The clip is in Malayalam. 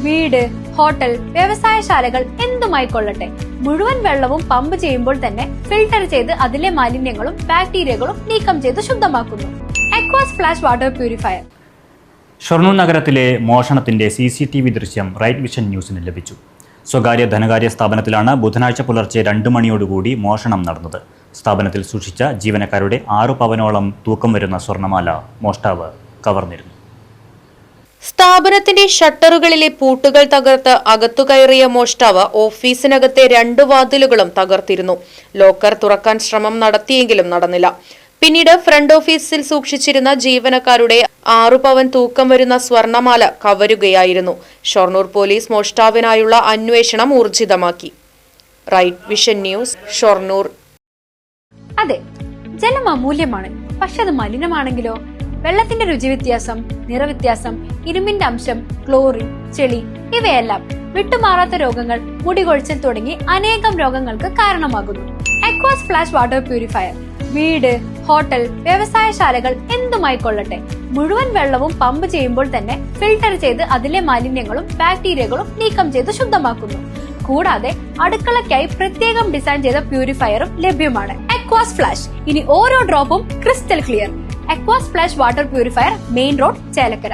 വീട്, ഹോട്ടൽ, വ്യവസായശാലകൾ എന്തുമായിക്കൊള്ളട്ടെ, മുഴുവൻ വെള്ളവും പമ്പ് ചെയ്യുമ്പോൾ തന്നെ ഫിൽട്ടർ ചെയ്ത് അതിലെ മാലിന്യങ്ങളും ബാക്ടീരിയകളും നീക്കം ചെയ്ത് ശുദ്ധമാക്കുന്നു. അക്വാസ് ഫ്ലാഷ് വാട്ടർ പ്യൂരിഫയർ. ഷൊർണൂർ നഗരത്തിലെ മോഷണത്തിന്റെ CCTV ദൃശ്യം റൈറ്റ് വിഷൻ ന്യൂസിന് ലഭിച്ചു. സ്വകാര്യ ധനകാര്യ സ്ഥാപനത്തിലാണ് ബുധനാഴ്ച പുലർച്ചെ 2 മണിയോടുകൂടി മോഷണം നടന്നത്. സ്ഥാപനത്തിൽ സൂക്ഷിച്ച ജീവനക്കാരുടെ 6 പവനോളം തൂക്കം വരുന്ന സ്വർണ്ണമാല മോഷ്ടാവ് കവർന്നിരുന്നു. സ്ഥാപനത്തിന്റെ ഷട്ടറുകളിലെ പൂട്ടുകൾ തകർത്ത് അകത്തു കയറിയ മോഷ്ടാവ് ഓഫീസിനകത്തെ 2 വാതിലുകളും തകർത്തിരുന്നു. ലോക്കർ തുറക്കാൻ ശ്രമം നടത്തിയെങ്കിലും നടന്നില്ല. പിന്നീട് ഫ്രണ്ട് ഓഫീസിൽ സൂക്ഷിച്ചിരുന്ന ജീവനക്കാരുടെ 6 പവൻ തൂക്കം വരുന്ന സ്വർണമാല കവരുകയായിരുന്നു. ഷൊർണൂർ പോലീസ് മോഷ്ടാവിനായുള്ള അന്വേഷണം ഊർജിതമാക്കി. Right vision news, Shoranur. അതെ, ജലം അമൂല്യമാണ്. പക്ഷെ അത് മലിനമാണെങ്കിലോ? വെള്ളത്തിന്റെ രുചി വ്യത്യാസം, നിറവ്യത്യാസം, ഇരുമ്പിന്റെ അംശം, ക്ലോറിൻ, ചെളി ഇവയെല്ലാം വിട്ടുമാറാത്ത രോഗങ്ങൾ, മുടികൊഴിച്ചിൽ തുടങ്ങി അനേകം രോഗങ്ങൾക്ക് കാരണമാകുന്നു. അക്വാസ് ഫ്ലാഷ് വാട്ടർ പ്യൂരിഫയർ. വീട്, ഹോട്ടൽ, വ്യവസായശാലകൾ എന്തുമായിക്കൊള്ളട്ടെ, മുഴുവൻ വെള്ളവും പമ്പ് ചെയ്യുമ്പോൾ തന്നെ ഫിൽട്ടർ ചെയ്ത് അതിലെ മാലിന്യങ്ങളും ബാക്ടീരിയകളും നീക്കം ചെയ്ത് ശുദ്ധമാക്കുന്നു. കൂടാതെ അടുക്കളയ്ക്കായി പ്രത്യേകം ഡിസൈൻ ചെയ്ത പ്യൂരിഫയറും ലഭ്യമാണ്. Aquas flash. ഇനി ഓരോ ഡ്രോപ്പും crystal clear. Aquas flash water purifier, main road, Chelakkara.